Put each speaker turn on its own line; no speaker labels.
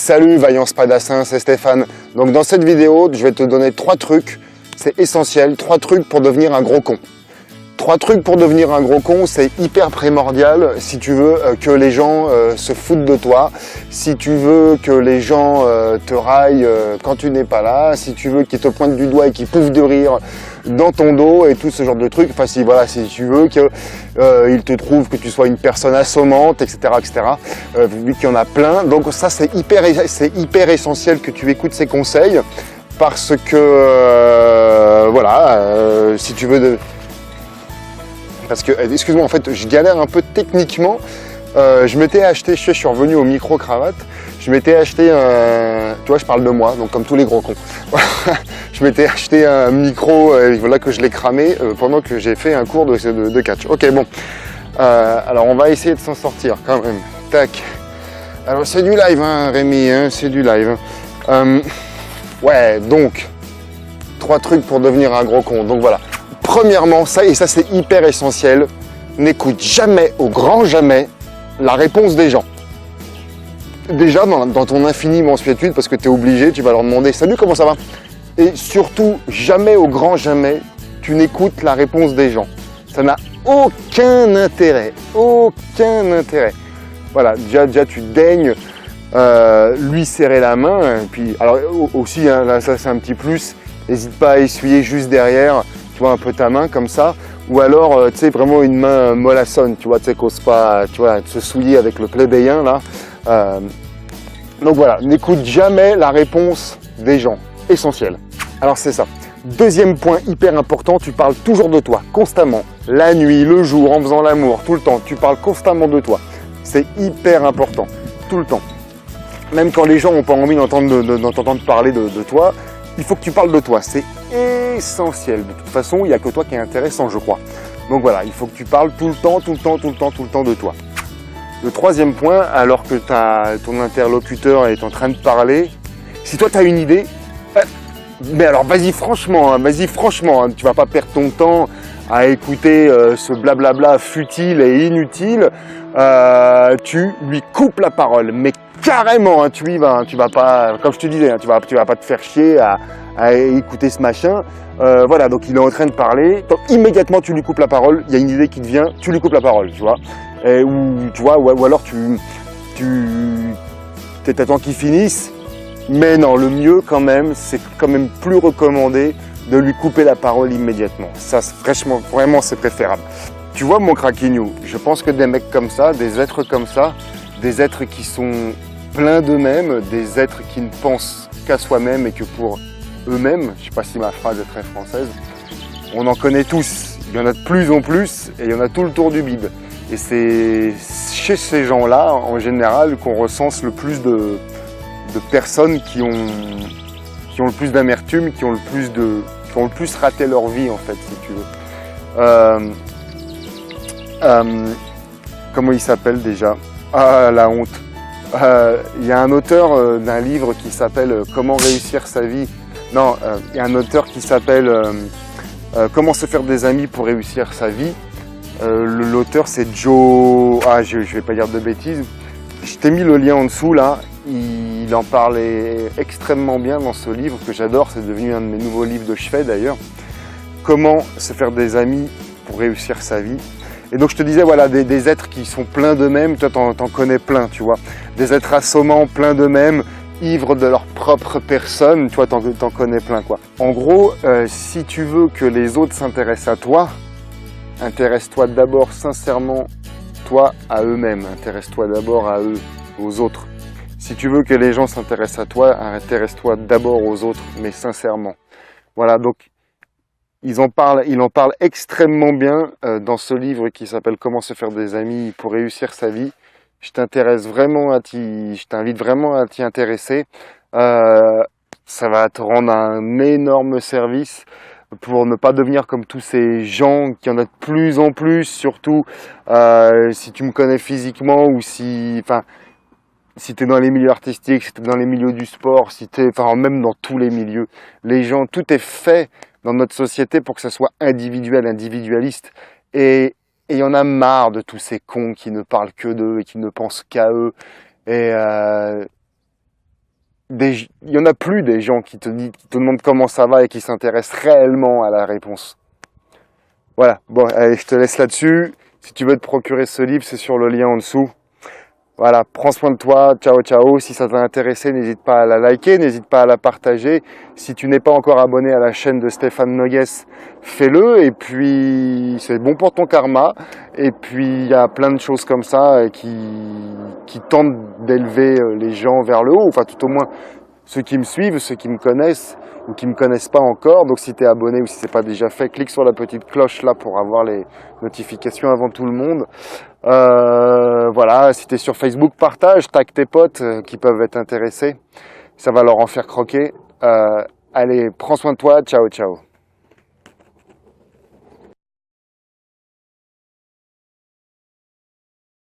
Salut Vaillant Spadassin, c'est Stéphane. Donc dans cette vidéo, je vais te donner 3 trucs, c'est essentiel, 3 trucs pour devenir un gros con. 3 trucs pour devenir un gros con, c'est hyper primordial si tu veux que les gens se foutent de toi, si tu veux que les gens te raillent quand tu n'es pas là, si tu veux qu'ils te pointent du doigt et qu'ils pouffent de rire dans ton dos et tout ce genre de trucs, enfin si, voilà, si tu veux qu'ils te trouvent que tu sois une personne assommante, etc. Vu qu'il y en a plein, donc ça c'est hyper essentiel que tu écoutes ces conseils parce que si tu veux parce que, excuse-moi, en fait, je galère un peu techniquement. Je m'étais acheté, je suis revenu au micro-cravate, je m'étais acheté un... Tu vois, je parle de moi, donc comme tous les gros cons. Je m'étais acheté un micro, voilà que je l'ai cramé pendant que j'ai fait un cours de catch. Ok, bon. Alors, on va essayer de s'en sortir quand même. Tac. Alors, c'est du live, hein, Rémi, hein, c'est du live. Ouais, donc, 3 trucs pour devenir un gros con. Donc, voilà. Premièrement, ça c'est hyper essentiel, n'écoute jamais, au grand jamais, la réponse des gens. Déjà dans ton infinie mansuétude, parce que tu es obligé, tu vas leur demander « Salut, comment ça va ?» Et surtout, jamais, au grand jamais, tu n'écoutes la réponse des gens. Ça n'a aucun intérêt, aucun intérêt. Voilà, déjà tu daignes lui serrer la main, et puis, alors aussi, hein, là ça c'est un petit plus, n'hésite pas à essuyer juste derrière, tu vois, un peu ta main comme ça, ou alors, tu sais, vraiment une main mollassonne, tu vois, tu sais, qu'ose pas, tu vois, se souiller avec le plébéien, là. Donc voilà, n'écoute jamais la réponse des gens, essentiel. Alors c'est ça. Deuxième point hyper important, tu parles toujours de toi, constamment. La nuit, le jour, en faisant l'amour, tout le temps, tu parles constamment de toi. C'est hyper important, tout le temps. Même quand les gens n'ont pas envie d'entendre parler de toi, il faut que tu parles de toi, c'est essentiel. De toute façon, il n'y a que toi qui est intéressant, je crois. Donc voilà, il faut que tu parles tout le temps de toi. Le troisième point, alors que ton interlocuteur est en train de parler, si toi tu as une idée, mais alors vas-y franchement, hein, tu vas pas perdre ton temps à écouter ce blablabla futile et inutile, tu lui coupes la parole, mais carrément, hein, tu vas pas, comme je te disais, hein, tu vas pas te faire chier à écouter ce machin. Voilà, donc il est en train de parler, donc, immédiatement tu lui coupes la parole, il y a une idée qui te vient, tu lui coupes la parole, tu vois. Ou alors t'attends qu'il finisse, mais non, le mieux quand même, c'est quand même plus recommandé de lui couper la parole immédiatement. Ça, vraiment, c'est préférable. Tu vois, mon craquignou, je pense que des mecs comme ça, des êtres comme ça, des êtres qui sont pleins d'eux-mêmes, des êtres qui ne pensent qu'à soi-même et que pour eux-mêmes, je ne sais pas si ma phrase est très française, on en connaît tous. Il y en a de plus en plus et il y en a tout le tour du bide. Et c'est chez ces gens-là, en général, qu'on recense le plus de personnes qui ont le plus d'amertume, qui ont le plus raté leur vie, en fait, si tu veux. Comment il s'appelle déjà? Ah, la honte. Il y a un auteur d'un livre qui s'appelle « Comment réussir sa vie ». Non, il y a un auteur qui s'appelle « Comment se faire des amis pour réussir sa vie ». L'auteur c'est Joe... Ah, je vais pas dire de bêtises. Je t'ai mis le lien en dessous là. Il en parlait extrêmement bien dans ce livre que j'adore. C'est devenu un de mes nouveaux livres de chevet d'ailleurs. Comment se faire des amis pour réussir sa vie. Et donc je te disais, voilà, des êtres qui sont pleins d'eux-mêmes, toi t'en connais plein, tu vois. Des êtres assommants, pleins d'eux-mêmes, ivres de leur propre personne, tu vois, t'en connais plein, quoi. En gros, si tu veux que les autres s'intéressent à toi, intéresse-toi d'abord sincèrement, toi, à eux-mêmes. Intéresse-toi d'abord à eux, aux autres. Si tu veux que les gens s'intéressent à toi, intéresse-toi d'abord aux autres, mais sincèrement. Voilà, donc il en parle extrêmement bien dans ce livre qui s'appelle « Comment se faire des amis pour réussir sa vie ». Je t'invite vraiment à t'y intéresser. Ça va te rendre un énorme service pour ne pas devenir comme tous ces gens qui en a de plus en plus, surtout si tu me connais physiquement ou si tu es dans les milieux artistiques, si tu es dans les milieux du sport, même dans tous les milieux. Les gens, tout est fait dans notre société pour que ça soit individualiste. Et il y en a marre de tous ces cons qui ne parlent que d'eux et qui ne pensent qu'à eux. Et il y en a plus des gens qui te demandent comment ça va et qui s'intéressent réellement à la réponse. Voilà, bon, allez, je te laisse là-dessus. Si tu veux te procurer ce livre, c'est sur le lien en dessous. Voilà, prends soin de toi, ciao ciao. Si ça t'a intéressé, n'hésite pas à la liker, n'hésite pas à la partager. Si tu n'es pas encore abonné à la chaîne de Stéphane Noguès, fais-le. Et puis, c'est bon pour ton karma. Et puis, il y a plein de choses comme ça qui tentent d'élever les gens vers le haut. Enfin, tout au moins, ceux qui me suivent, ceux qui me connaissent ou qui me connaissent pas encore. Donc, si tu es abonné ou si c'est pas déjà fait, clique sur la petite cloche là pour avoir les notifications avant tout le monde. Voilà, si tu es sur Facebook, partage, tag tes potes qui peuvent être intéressés. Ça va leur en faire croquer. Allez, prends soin de toi, ciao, ciao.